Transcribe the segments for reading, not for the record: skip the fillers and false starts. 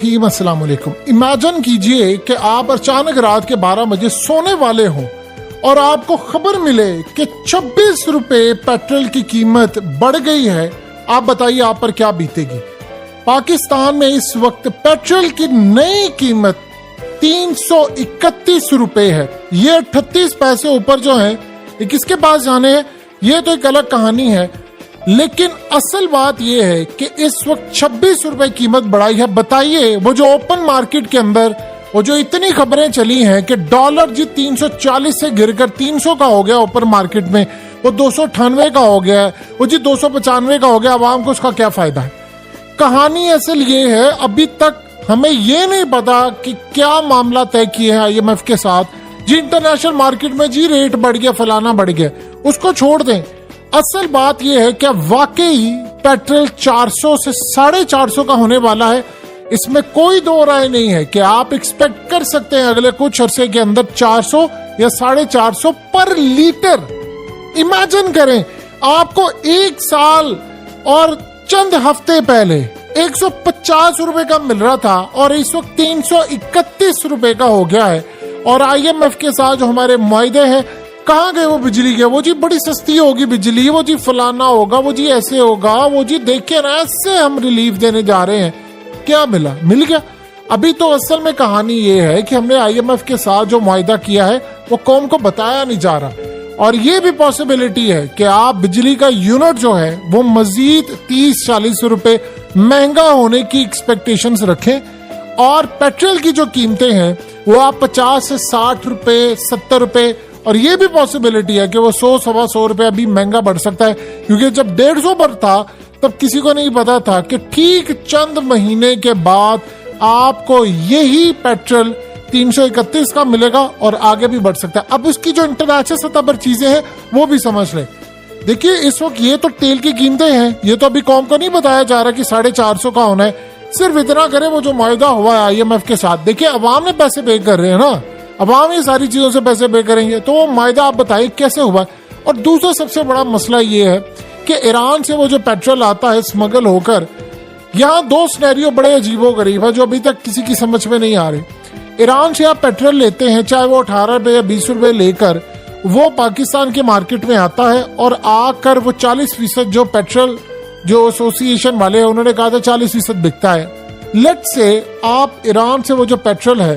हकीम अस्सलाम वालेकुम। इमेजिन कीजिए कि आप अचानक रात के 12 बजे सोने वाले हो और आपको खबर मिले कि 26 रुपए पेट्रोल की कीमत बढ़ गई है। आप बताइए आप पर क्या बीतेगी। पाकिस्तान में इस वक्त पेट्रोल की नई कीमत 331 रुपए है। ये 38 पैसे ऊपर जो है ये किसके पास जाने हैं, ये तो एक अलग कहानी है। लेकिन असल बात यह है कि इस वक्त 26 रुपए कीमत बढ़ाई है। बताइए वो जो ओपन मार्केट के अंदर वो जो इतनी खबरें चली हैं कि डॉलर जी 340 से गिरकर 300 का हो गया ओपन मार्केट में, वो 298 का हो गया है, वो जी 295 का हो गया। आवाम को उसका क्या फायदा है। कहानी असल ये है अभी तक हमें ये नहीं पता कि क्या मामला तय किए हैं IMF के साथ। जी इंटरनेशनल मार्केट में जी रेट बढ़ गया, फलाना बढ़ गया, उसको छोड़ दें। असल बात यह है कि वाकई पेट्रोल 400 से 450 का होने वाला है। इसमें कोई दो राय नहीं है कि आप एक्सपेक्ट कर सकते हैं अगले कुछ अरसे के अंदर 400 या 450 पर लीटर। इमेजिन करें आपको एक साल और चंद हफ्ते पहले 150 रुपए का मिल रहा था और इस वक्त 331 रुपए का हो गया है। और IMF के साथ जो हमारे मुआहदे हैं, कहाँ गए वो बिजली के, वो जी बड़ी सस्ती होगी बिजली, वो जी फलाना होगा, वो जी ऐसे होगा, वो जी देखिए ना ऐसे हम रिलीफ देने जा रहे हैं। क्या मिला, मिल गया। अभी तो असल में कहानी ये है कि हमने IMF के साथ जो मुआहदा किया है वो कौम को बताया नहीं जा रहा। और ये भी पॉसिबिलिटी है कि आप बिजली का यूनिट जो है वो मजीद 30-40 रुपए महंगा होने की एक्सपेक्टेशंस रखें। और पेट्रोल की जो कीमतें हैं वो आप 50 से 60 रुपए 70 रुपए, और ये भी पॉसिबिलिटी है कि वो 100-125 रुपए अभी महंगा बढ़ सकता है। क्योंकि जब 150 पर था तब किसी को नहीं पता था कि ठीक चंद महीने के बाद आपको यही पेट्रोल 331 का मिलेगा और आगे भी बढ़ सकता है। अब उसकी जो इंटरनेशनल सतह पर चीजें हैं वो भी समझ लें। देखिए इस वक्त ये तो तेल की कीमतें हैं, ये तो अभी कौम को नहीं बताया जा रहा कि 450 का होना है। सिर्फ इतना करें वो जो मुआहदा हुआ है IMF के साथ। देखिए अवाम ने पैसे पे कर रहे हैं ना, अवाम ये सारी चीजों से पैसे पे करेंगे, तो वो मुआहदा आप बताइए कैसे हुआ। और दूसरा सबसे बड़ा मसला ये है कि ईरान से वो जो पेट्रोल आता है स्मगल होकर, यहाँ दो सिनेरियो बड़े अजीबो गरीब है जो अभी तक किसी की समझ में नहीं आ रहे। ईरान से आप पेट्रोल लेते हैं, चाहे वो 18 रुपए या 20 रुपए लेकर वो पाकिस्तान के मार्केट में आता है और आकर वो 40% जो पेट्रोल जो एसोसिएशन वाले हैं उन्होंने कहा था 40% बिकता है। लेट्स से आप ईरान से वो जो पेट्रोल है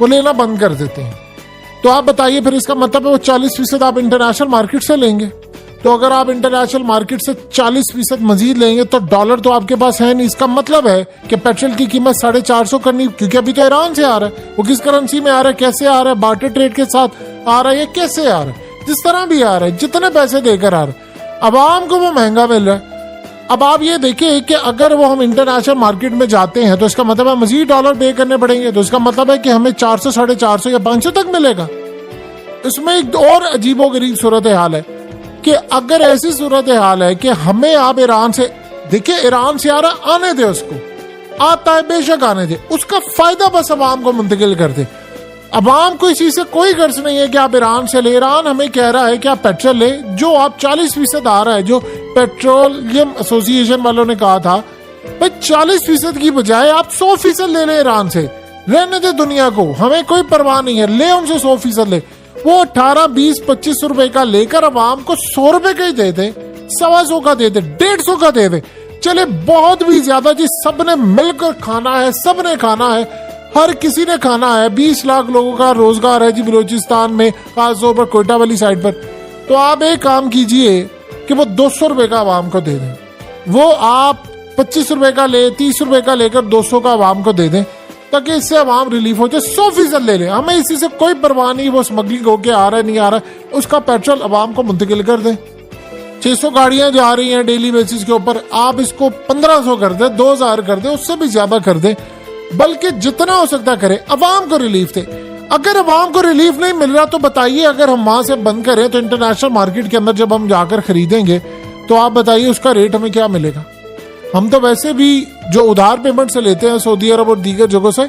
वो लेना बंद कर देते हैं, तो आप बताइए फिर इसका मतलब है वो 40% आप इंटरनेशनल मार्केट से लेंगे। तो अगर आप इंटरनेशनल मार्केट से 40% मजीद लेंगे तो डॉलर तो आपके पास है नहीं। इसका मतलब है कि पेट्रोल की कीमत 450 करनी, क्योंकि अभी तो ईरान से आ रहा है। वो किस करेंसी में आ रहा है, कैसे आ रहा है, बार्टर ट्रेड के साथ आ रहा है, कैसे आ रहा है, जिस तरह भी आ रहा है, जितने पैसे देकर आ रहा है, आवाम को वो महंगा मिल रहा है। अब आप ये देखिए कि अगर वो हम इंटरनेशनल मार्केट में जाते हैं तो इसका मतलब है मजीद डॉलर पे करने पड़ेंगे, तो इसका मतलब है कि हमें 400, 450 या 500 तक मिलेगा। इसमें एक और अजीबो गरीब सूरत हाल है कि अगर ऐसी सूरत हाल है कि हमें आप ईरान से, देखिए ईरान से आ रहा, आने दे, उसको आता है बेशक आने दे, उसका फायदा बस अवाम को मुंतकिल कर दे। अवाम को इसी से कोई गर्ज नहीं है कि आप ईरान से ले। ईरान हमें कह रहा है कि आप पेट्रोल ले, जो आप 40% आ रहा है, जो पेट्रोलियम एसोसिएशन वालों ने कहा था भाई 40% की बजाय आप 100% ले लें ईरान से, रहने दे दुनिया को, हमें कोई परवाह नहीं है, ले उनसे 100% ले। वो 18, 20, 25 रुपए का लेकर अवाम को 100 रुपए का ही दे दे, 125 का दे दे, 150 का दे दे, चले बहुत भी ज्यादा जी। सबने मिलकर खाना है, सबने खाना है, हर किसी ने खाना है। 20 लाख लोगों का रोजगार है जी बलूचिस्तान में, खासतौर पर कोयटा वाली साइड पर। तो आप एक काम कीजिए कि वो 200 रुपए का आवाम को दे दें, वो आप 25 रुपए का ले, 30 रुपए का लेकर 200 का आवाम को दे दें, ताकि इससे आवाम रिलीफ हो जाए। 100% ले लें, हमें इसी से कोई परवाह नहीं वो स्मगलिंग होके आ रहा है नहीं आ रहा है, उसका पेट्रोल आवाम को मुंतकिल कर दें। 600 गाड़ियां जा रही हैं डेली बेसिस के ऊपर, आप इसको 1500 कर दें, 2000 कर दें, उससे भी ज्यादा कर दें, बल्कि जितना हो सकता करे अवाम को रिलीफ दे। अगर अवाम को रिलीफ नहीं मिल रहा तो बताइए, अगर हम वहां से बंद करें तो इंटरनेशनल मार्केट के अंदर जब हम जाकर खरीदेंगे तो आप बताइए उसका रेट हमें क्या मिलेगा। हम तो वैसे भी जो उधार पेमेंट से लेते हैं सऊदी अरब और दीगर जगहों से।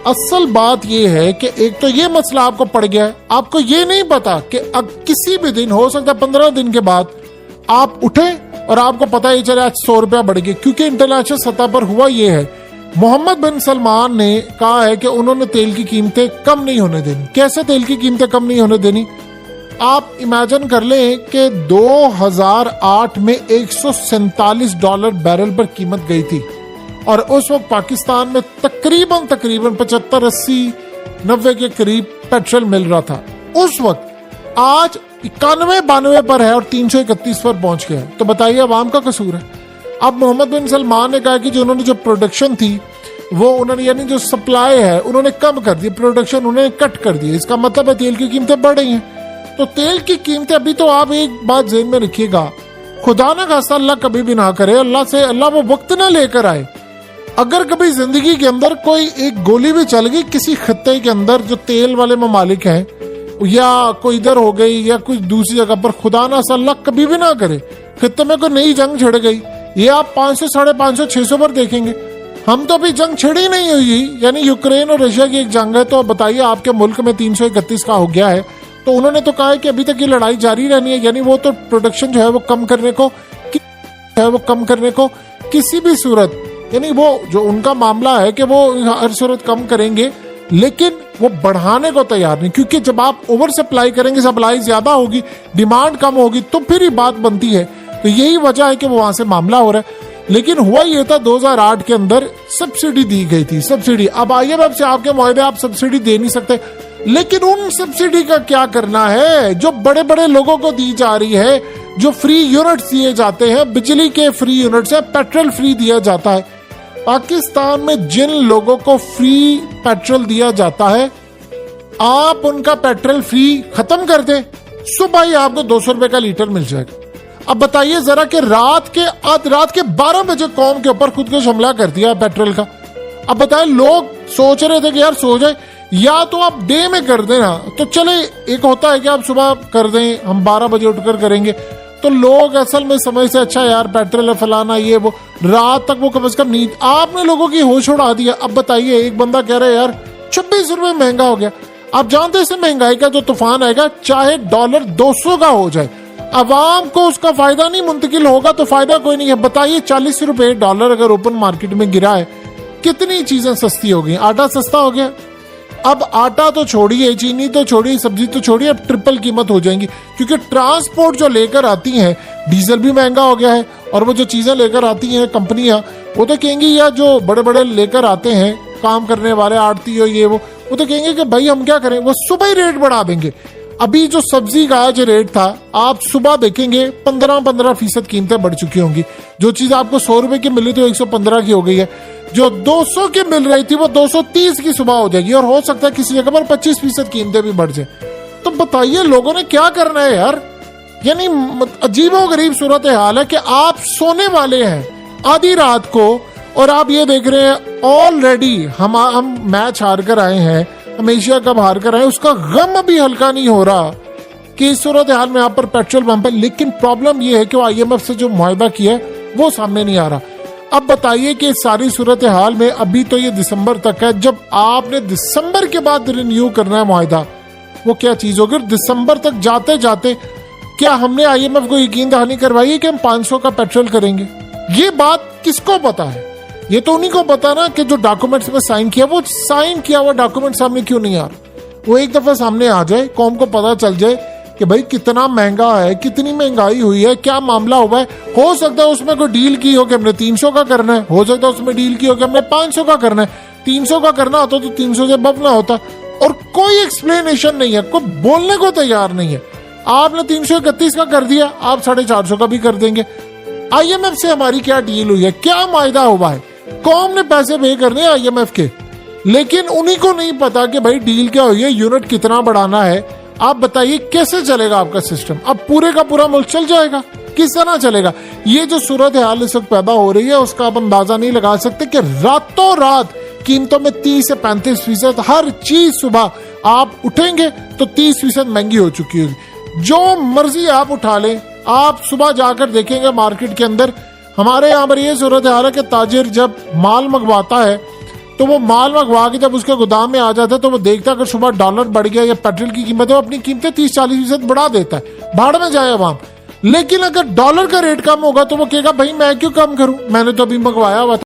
असल बात यह है कि एक तो ये मसला आपको पड़ गया है, आपको ये नहीं पता कि अब किसी भी दिन, हो सकता है 15 दिन के बाद आप उठे और आपको पता ही चले आज 100 रुपया बढ़ गया। क्योंकि इंटरनेशनल सतह पर हुआ ये है मोहम्मद बिन सलमान ने कहा है कि उन्होंने तेल की कीमतें कम नहीं होने देनी। कैसे तेल की कीमतें कम नहीं होने देनी? आप इमेजिन कर लें कि 2008 में $147 बैरल पर कीमत गई थी और उस वक्त पाकिस्तान में तकरीबन 75, 80, 90 के करीब पेट्रोल मिल रहा था उस वक्त। आज 91, 92 पर है और 331 पर पहुंच गया। तो बताइए अवाम का कसूर है। अब मोहम्मद बिन सलमान ने कहा कि जो उन्होंने जो प्रोडक्शन थी वो उन्होंने यानी जो सप्लाई है उन्होंने कम कर दी, प्रोडक्शन उन्होंने कट कर दी। इसका मतलब है तेल की कीमतें बढ़ रही हैं। तो तेल की कीमतें अभी तो आप एक बात ज़हन में रखिएगा, खुदा ना खास्ता अल्लाह कभी भी ना करे, अल्लाह वो वक्त ना लेकर आए, अगर कभी जिंदगी के अंदर कोई एक गोली भी चल गई किसी खत्ते के अंदर जो तेल वाले ममालिक हैं या कोई इधर हो गई या कोई दूसरी जगह पर, खुदा ना अल्लाह कभी भी ना करे खत्ते में कोई नई जंग छिड़ गई, ये आप 500, 550, 600 पर देखेंगे। हम तो अभी जंग छिड़ी नहीं हुई, यानी यूक्रेन और रशिया की एक जंग है। तो बताइए आपके मुल्क में 331 का हो गया है। तो उन्होंने तो कहा है कि अभी तक ये लड़ाई जारी रहनी है, यानी वो तो प्रोडक्शन जो है वो कम करने को किसी भी सूरत, यानी वो जो उनका मामला है कि वो हर सूरत कम करेंगे, लेकिन वो बढ़ाने को तैयार नहीं। क्योंकि जब आप ओवर सप्लाई करेंगे, सप्लाई ज्यादा होगी, डिमांड कम होगी, तो फिर ही बात बनती है। तो यही वजह है कि वो वहां से मामला हो रहा है। लेकिन हुआ ये था 2008 के अंदर सब्सिडी दी गई थी, सब्सिडी। अब IMF से आपके मुआहदे आप सब्सिडी दे नहीं सकते, लेकिन उन सब्सिडी का क्या करना है जो बड़े बड़े लोगों को दी जा रही है, जो फ्री यूनिट्स दिए जाते हैं, बिजली के फ्री यूनिट्स है, पेट्रोल फ्री दिया जाता है। पाकिस्तान में जिन लोगों को फ्री पेट्रोल दिया जाता है, आप उनका पेट्रोल फ्री खत्म कर दें, सुबह ही आपको 200 रुपए का लीटर मिल जाएगा। अब बताइए जरा कि रात के 12 बजे कौम के ऊपर खुद को हमला कर दिया पेट्रोल का। अब बताएं, लोग सोच रहे थे कि यार सो जाए, या तो आप डे में कर देना तो चले, एक होता है कि आप सुबह कर दें, हम 12 बजे उठकर करेंगे, तो लोग असल में समझ से अच्छा यार पेट्रोल है फलाना ये वो, रात तक वो कम से कम नींद, आपने लोगों की होश उड़ा दिया। अब बताइए एक बंदा कह रहा है यार 26 रुपए महंगा हो गया। आप जानते हैं इसे महंगाई का जो तूफान आएगा, चाहे डॉलर 200 का हो जाए, अवाम को उसका फायदा नहीं मुंतकिल होगा तो फायदा कोई नहीं है। बताइए 40 रुपए डॉलर अगर ओपन मार्केट में गिरा है, कितनी चीजें सस्ती हो गई। आटा सस्ता हो गया, अब आटा तो छोड़िए, चीनी तो छोड़िए, सब्जी तो छोड़िए, अब ट्रिपल कीमत हो जाएंगी। क्योंकि ट्रांसपोर्ट जो लेकर आती हैं, डीजल भी महंगा हो गया है, और वो जो चीजें लेकर आती हैं कंपनियां, वो तो कहेंगी, या जो बड़े बड़े लेकर आते हैं काम करने वाले आड़ती हो ये वो तो कहेंगे कि भाई हम क्या करें, वो सुबह ही रेट बढ़ा देंगे। अभी जो सब्जी का जो रेट था, आप सुबह देखेंगे 15% कीमतें बढ़ चुकी होंगी। जो चीज आपको 100 रुपए की मिली थी 115 की हो गई है, जो 200 की मिल रही थी वो 230 की सुबह हो जाएगी, और हो सकता है किसी जगह पर 25% कीमतें भी बढ़ जाए। तो बताइए लोगों ने क्या करना है यार। यानी अजीबोगरीब सूरत हाल है कि आप सोने वाले हैं आधी रात को, और आप ये देख रहे हैं ऑलरेडी हम मैच हार कर आए हैं, हम एशिया कप हार कर आए, उसका गम अभी हल्का नहीं हो रहा कि इस सूरत हाल में यहाँ पर पेट्रोल पंप है। लेकिन प्रॉब्लम ये है कि IMF से जो मुआहदा किया है वो सामने नहीं आ रहा। अब बताइए कि सारी सूरत हाल में अभी तो ये दिसंबर तक है, जब आपने दिसंबर के बाद रिन्यू करना है मुआहदा, वो क्या चीज होगी। दिसंबर तक जाते जाते क्या हमने IMF को यकीन दहानी करवाई है कि हम 500 का पेट्रोल करेंगे? ये बात किसको पता है? ये तो उन्हीं को पता ना कि जो डॉक्यूमेंट्स में साइन किया, वो साइन किया हुआ डॉक्यूमेंट सामने क्यों नहीं आ रहा। वो एक दफा सामने आ जाए, कौम को पता चल जाए कि भाई कितना महंगा है, कितनी महंगाई हुई है, क्या मामला हुआ है। हो सकता है उसमें कोई डील की हो कि हमने 300 का करना है, हो सकता है उसमें डील की हो कि हमने 500 का करना है। 300 का करना होता तो 300 से बबना होता, और कोई एक्सप्लेनेशन नहीं है, कोई बोलने को तैयार नहीं है। आपने 331 का कर दिया, आप 450 का भी कर देंगे। IMF से हमारी क्या डील हुई है, क्या मायदा हुआ है? कौम ने पैसे पे करने IMF के, लेकिन उन्हीं को नहीं पता कि भाई डील क्या हुई है, यूनिट कितना बढ़ाना है। आप बताइए कैसे चलेगा आपका सिस्टम? अब पूरे का पूरा मुल्क चल जाएगा, किस तरह चलेगा? ये जो सूरत हाल इस वक्त पैदा हो रही है, उसका आप अंदाजा नहीं लगा सकते कि रातों रात कीमतों में 30 से 35% हर चीज सुबह आप उठेंगे तो 30% महंगी हो चुकी होगी। जो मर्जी आप उठा लें, आप सुबह जाकर देखेंगे मार्केट के अंदर। हमारे यहाँ पर ये सूरत हाल है कि ताजिर जब माल मंगवाता है तो वो माल मंगवा के जब उसके गोदाम में आ जाता है तो वो देखता है अगर सुबह डॉलर बढ़ गया या पेट्रोल की कीमत है, वो अपनी कीमतें 30-40% बढ़ा देता है, भाड़ में जाए अवाम। लेकिन अगर डॉलर का रेट कम होगा तो वो कहेगा भाई मैं क्यों कम करूं, मैंने तो अभी मंगवाया हुआ था।